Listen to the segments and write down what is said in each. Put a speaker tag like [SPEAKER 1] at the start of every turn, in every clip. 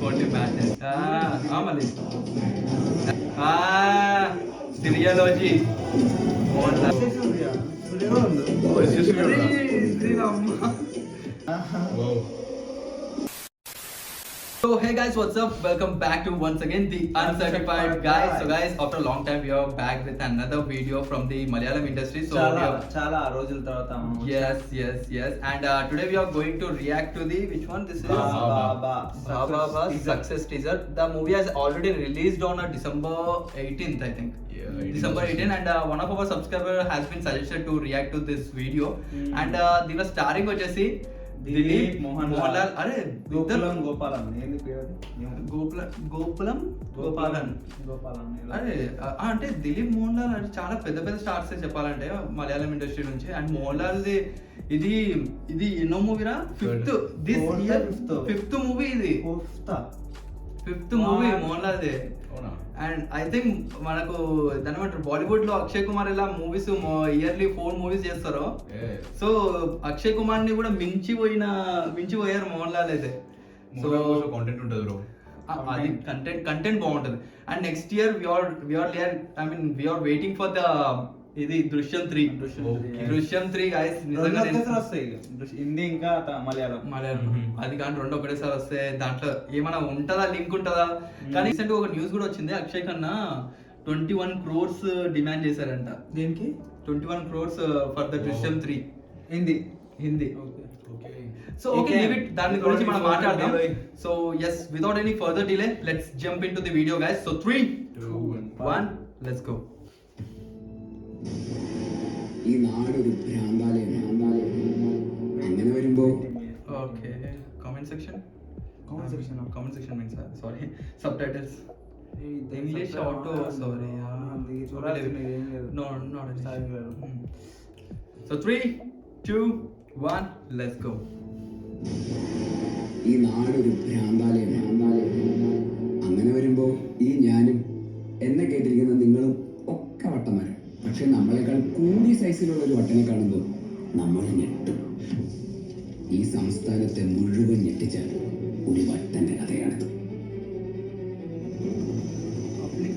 [SPEAKER 1] Only matter మళ్ళీ సిరియాలజీ So hey guys, what's up? Welcome back to once again the Uncertified Guys. So guys, after a long time we are back with another video from the Malayalam industry. So
[SPEAKER 2] chala rojul tarvata
[SPEAKER 1] yes. And today we are going to react to the which one? This is
[SPEAKER 2] Baba
[SPEAKER 1] success teaser. The movie has already released on December 18th, I think. December 18th, and one of our subscriber has been suggested to react to this video. And they were starring వచ్చేసి దిలీప్ మోహన్ లాల్ అరే
[SPEAKER 2] గోపాలన్ ఏంది పేరు
[SPEAKER 1] గోపాలన్ అరే అంటే దిలీప్ మోహన్ లాల్ అంటే చాలా పెద్ద పెద్ద స్టార్స్ చెప్పాలంటే మలయాళం ఇండస్ట్రీ నుంచి. అండ్ మోహన్ లాల్ ఇది ఎన్నో మూవీరా? ఫిఫ్త్ మూవీ ఇది. ఫిఫ్త్ మూవీ మోహన్ లాల్ దే. అండ్ ఐ థింక్ మనకు దాని ఏమంటారు, బాలీవుడ్ లో అక్షయ్ కుమార్ ఇలా మూవీస్ ఇయర్లీ 4 మూవీస్ చేస్తారో, సో అక్షయ్ కుమార్ ని కూడా మించిపోయారు మోహన్ లాల్ అయితే.
[SPEAKER 3] సో కంటెంట్ ఉంటుంది బ్రో,
[SPEAKER 1] అది కంటెంట్ బాగుంటది. And next year we are waiting for the ఇది దృశ్యం 3 గైస్.
[SPEAKER 2] హిందీ ఇంకా మలయాళం
[SPEAKER 1] అది కానీ 2 ఒకటేసారి వస్తే దాంట్లో ఏమైనా ఉంటుందా, లింక్ ఉంటుందా? కానీ రీసెంట్ ఒక న్యూస్ కూడా వచ్చింది, అక్షయ్ ఖన్నా 21 crores డిమాండ్ చేశారంట.
[SPEAKER 2] దేనికి
[SPEAKER 1] 21 crores for the Drishyam 3 Hindi. So okay, leave it, దాని గురించి మనం మాట్లాడదాం. So yes, without any further delay let's jump into the video guys. So 3, 2, 1 let's go.
[SPEAKER 4] ഈ നാടൊരു ഭ്രാന്താലയം അങ്ങനെ വരുമ്പോ
[SPEAKER 1] okay, comment section means sorry, subtitles English auto sorry no not so 3, 2, 1 let's go.
[SPEAKER 4] ഈ നാടൊരു ഭ്രാന്താലയം അങ്ങനെ വരുമ്പോ ഈ ഞാനും എന്നെ കേട്ടിരിക്കുന്ന നിങ്ങളും ഒക്കെ വട്ടന്മാരാണ്. പക്ഷെ നമ്മളെക്കാൾ കൂടിയ സൈസിലുള്ള ഒരു വട്ടനെ കാണുമ്പോൾ നമ്മളെ ഞെട്ടും. ഈ സംസ്ഥാനത്തെ മുഴുവൻ ഞെട്ടിച്ച ഒരു വട്ടന്റെ കഥയാണിത്.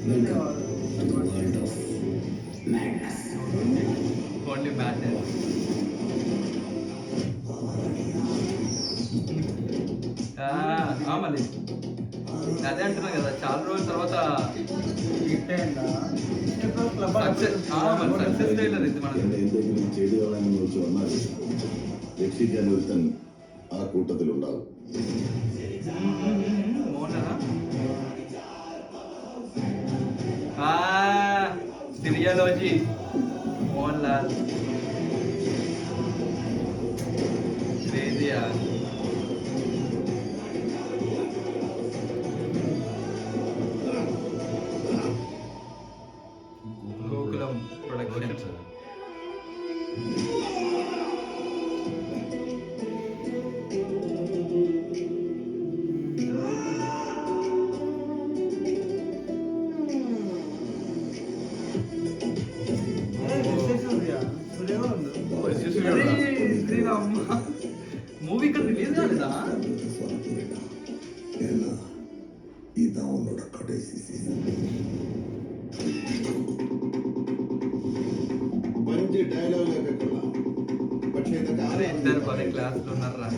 [SPEAKER 4] World of madness.
[SPEAKER 1] Only matter మళ్ళీ అదే అంటున్నా కదా, చాలా రోజుల తర్వాత సక్సెస్ ట్రైలర్ ఇది మనది.
[SPEAKER 5] എന്തെങ്കിലും ചെയ്തു കളയാനെന്ന് വെച്ച് വന്നാൽ രക്ഷിക്കാൻ ഒരുത്തൻ ആ കൂട്ടത്തിലുണ്ടാവും.
[SPEAKER 1] సిరియాలజీ మోహన్ లాల్ క్రేజియా. గోకులం ప్రొడక్షన్స్. మూవీ ఇక్కడ రిలీజ్ కాలేదా?
[SPEAKER 5] ഇതാ ഉന്നോട് കടേസി സീസൺ. మంచి డైలాగ్ లేకపోతే പക്ഷേ ഇതൊക്കെ
[SPEAKER 1] ఇద్దరు పదే క్లాస్ లో ఉన్నారా?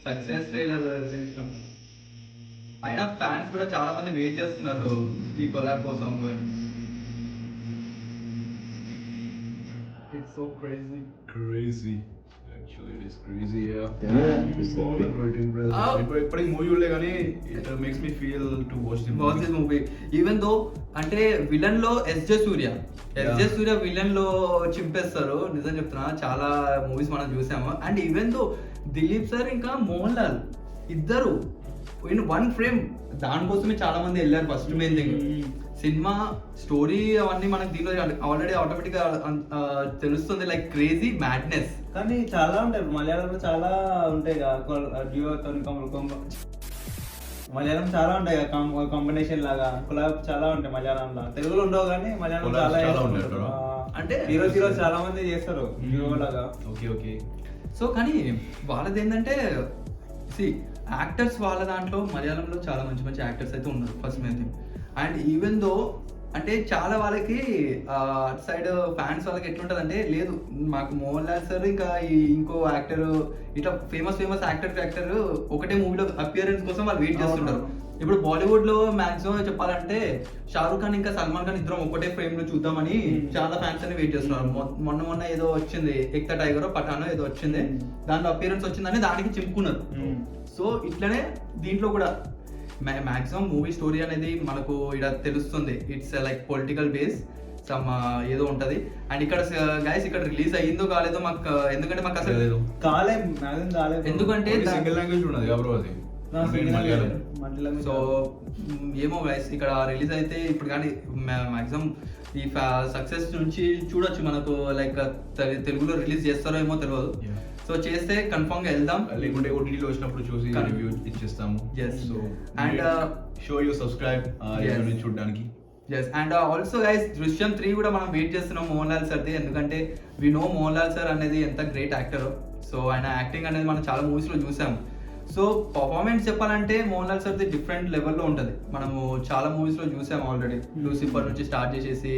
[SPEAKER 1] సక్సెస్ ట్రైలర్ అయినా ఫ్యాన్స్ కూడా చాలా మంది వెయిట్ చేస్తున్నారు ఈ కొలాబ్ కోసం. It's so crazy.
[SPEAKER 3] Actually, it is crazy, ఇప్పటికి మూవీ చూడలే కానీ it makes me feel to watch this
[SPEAKER 1] movie. Even though అంటే విలన్ లో ఎస్జే సూర్య విలన్ లో చింపేస్తారు, నిజం చెప్తున్నా. చాలా మూవీస్ మనం చూసాము. And even though Dilip sir ఇంకా మోహన్ లాల్ ఇద్దరు ఇన్ వన్ ఫ్రేమ్ దానికోసమే చాలా మంది వెళ్ళారు first main thing. Cinema story అవన్నీ మనకి దీనిలో ఆల్రెడీ ఆటోమేటిక్ గా తెలుస్తుంది, లైక్ క్రేజీ మ్యాడ్నెస్.
[SPEAKER 2] కానీ చాలా ఉంటాయి మలయాళంలో, చాలా ఉంటాయి డ్యూతో మలయాళం చాలా ఉంటాయి కాంబినేషన్ లాగా కొలాబ్ చాలా ఉంటాయి మలయాళంలో. తెలుగులో ఉండవు కానీ మలయాళం
[SPEAKER 3] Collabs
[SPEAKER 2] చాలా
[SPEAKER 3] చాలా
[SPEAKER 2] చేస్తారు.
[SPEAKER 3] ఉంటాయి కదా.
[SPEAKER 1] అంటే
[SPEAKER 2] హీరో చాలా మంది చేస్తారు డ్యూ లాగా.
[SPEAKER 3] ఓకే
[SPEAKER 1] సో కానీ వాళ్ళది ఏంటంటే యాక్టర్స్ వాళ్ళ దాంట్లో మలయాళంలో చాలా మంచి మంచి యాక్టర్స్ అయితే ఉన్నారు first main thing. And even though అంటే చాలా వాళ్ళకి అటు సైడ్ ఫ్యాన్స్ వాళ్ళకి ఎట్లుంటుంది అంటే, లేదు మాకు మోహన్ లాల్ సార్ ఇంకా ఇంకో యాక్టర్ ఇట్లా ఫేమస్ యాక్టర్ ఒకటే మూవీలో అపియరెన్స్ కోసం వాళ్ళు వెయిట్ చేస్తుంటారు. ఇప్పుడు బాలీవుడ్ లో మాక్సిమం చెప్పాలంటే షారూక్ ఖాన్ ఇంకా సల్మాన్ ఖాన్ ఇద్దరం ఒకటే ఫ్రేమ్ లో చూద్దామని చాలా ఫ్యాన్స్ అని వెయిట్ చేస్తున్నారు. మొన్న ఏదో వచ్చింది ఎక్తా టైగర్ పఠానో ఏదో వచ్చింది, దాంట్లో అపియరెన్స్ వచ్చిందని దానికి చింపుకున్నారు. సో ఇట్లనే దీంట్లో కూడా మాక్సిమం మూవీ స్టోరీ అనేది మనకు ఇక్కడ తెలుస్తుంది. It's like political base some ఏదో ఉంటది. అండ్ ఇక్కడ గైస్ ఇక్కడ రిలీజ్ అయ్యిందో కాలేదో మాకు, ఎందుకంటే మాకు అసలు
[SPEAKER 2] కాలేదు,
[SPEAKER 1] ఎందుకంటే
[SPEAKER 3] సింగిల్ లాంగ్వేజ్ ఉన్నది బ్రో అది.
[SPEAKER 1] సో ఏమో గైస్ ఇక్కడ రిలీజ్ అయితే ఇప్పుడు కానీ మాక్సిమం ఈ సక్సెస్ నుంచి చూడొచ్చు మనకు, లైక్ తెలుగులో రిలీజ్ చేస్తారో ఏమో తెలియదు. సో చేస్తే కన్ఫర్మ్ గా వెళ్దాం,
[SPEAKER 3] లేకుంటే ఓటీటీలో వచ్చినప్పుడు చూసి రివ్యూ ఇచ్చేస్తాము. So and show you subscribe చూడడానికి.
[SPEAKER 1] అండ్ ఆల్సో గైస్ దృశ్యం 3 కూడా మనం వెయిట్ చేస్తున్నాం మోహన్ లాల్ సార్ది, ఎందుకంటే we know Mohan Lal sir అనేది ఎంత గ్రేట్ యాక్టర్. సో ఆయన యాక్టింగ్ అనేది మనం చాలా మూవీస్ లో చూసాం. సో పర్ఫార్మెన్స్ చెప్పాలంటే మోహన్ లాల్ సార్ది డిఫరెంట్ లెవెల్లో ఉంటుంది. మనము చాలా మూవీస్ లో చూసాం ఆల్రెడీ, లూసిఫర్ నుంచి స్టార్ట్ చేసేసి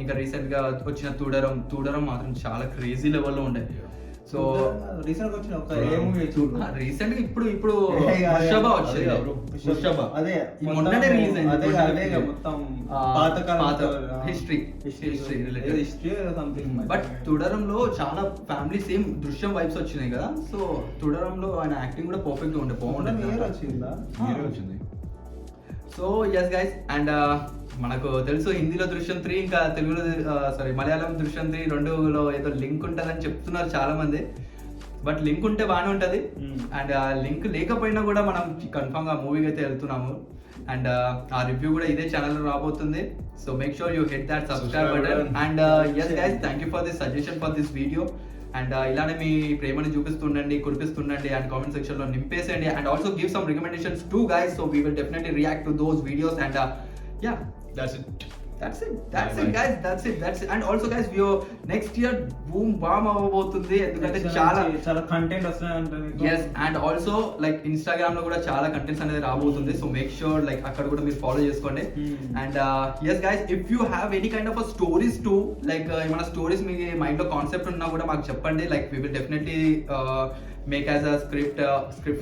[SPEAKER 1] ఇంకా రీసెంట్ గా వచ్చిన తూడరం మాత్రం చాలా క్రేజీ లెవెల్లో ఉండే. సో
[SPEAKER 2] రీసెంట్ వచ్చిన ఒక ఏ మూవీ చూడు,
[SPEAKER 1] రీసెంట్ గా ఇప్పుడు పుష్ప వచ్చింది. పుష్ప
[SPEAKER 2] అదే
[SPEAKER 1] మొన్ననే రిలీజ్
[SPEAKER 2] అదే
[SPEAKER 1] అయింది.
[SPEAKER 2] మొత్తం
[SPEAKER 1] పాత హిస్టరీ
[SPEAKER 2] సంథింగ్.
[SPEAKER 1] బట్ తుడరంలో చాలా ఫ్యామిలీ సేమ్ దృశ్యం వైబ్స్ వచ్చినాయి కదా. సో తుడరంలో ఆయన యాక్టింగ్ కూడా పర్ఫెక్ట్ గా ఉండే, బాగుంటుంది.
[SPEAKER 3] వచ్చింది.
[SPEAKER 1] సో ఎస్ గైస్, అండ్ మనకు తెలుసు హిందీలో దృశ్యం 3 ఇంకా తెలుగులో మలయాళం దృశ్యం 3 రెండులో ఏదో లింక్ ఉంటుందని చెప్తున్నారు చాలా మంది. బట్ లింక్ ఉంటే బాగానే ఉంటుంది. అండ్ ఆ లింక్ లేకపోయినా కూడా మనం కన్ఫర్మ్ గా మూవీకి అయితే వెళ్తున్నాము. అండ్ ఆ రివ్యూ కూడా ఇదే ఛానల్ లో రాబోతుంది. So make sure you hit that subscribe button. And yes guys, thank you for this suggestion for this video. And ఇలానే మీ ప్రేమని చూపిస్తుండండి, కురిపిస్తుండండి అండ్ కామెంట్ సెక్షన్ లో నింపేసేయండి. And also give some recommendations to guys, so we will definitely react to those videos. And yeah,
[SPEAKER 3] That's it.
[SPEAKER 1] That's it guys, that's it. And also guys, we next year boom bam అవబోతుంది, ఎందుకంటే చాలా
[SPEAKER 2] content వస్తున్నాయి.
[SPEAKER 1] yes, and also like Instagram లో కూడా చాలా contents అనేది రాబోతుంది. So make sure like అక్కడ కూడా మీరు ఫాలో చేసుకోండి. And yes guys, if you have any kind of a stories too, like ఏమైనా స్టోరీస్ మీ మైండ్ లో కాన్సెప్ట్ ఉన్నా కూడా మాకు చెప్పండి. like we will definitely make as a script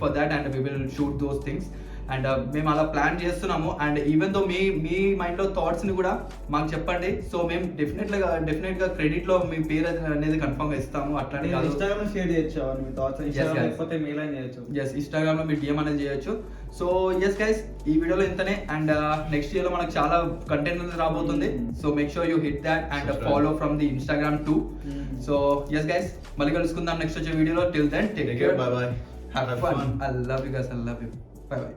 [SPEAKER 1] for that and we will shoot those things. And మేము అలా plan చేస్తున్నాము. And even though me mind లో థాట్స్ ని కూడా మాకు చెప్పండి. సో మేము డెఫినెట్ గా క్రెడిట్ లో మీ పేరు అనేది కన్ఫర్మ్ గా ఇస్తాము. అట్లానే
[SPEAKER 2] ఇన్స్టాగ్రామ్ లో షేర్ చేయొచ్చు మీ థాట్స్, లేకపోతే మెయిల్ అని చేయొచ్చు.
[SPEAKER 1] yes, ఇన్స్టాగ్రామ్ లో మీరు DM అనేది చేయొచ్చు. సో yes guys, ఈ వీడియోలో ఇంతనే. అండ్ నెక్స్ట్ ఇయర్ లో మనకు చాలా కంటెంట్ అనేది రాబోతుంది. So make sure you hit that and follow from the Instagram too. So yes guys, మళ్ళీ కలుసుకుందాం నెక్స్ట్ వచ్చే వీడియోలో. Till then take care,
[SPEAKER 3] Bye bye.
[SPEAKER 1] have fun. I love you guys, I love you. Bye bye.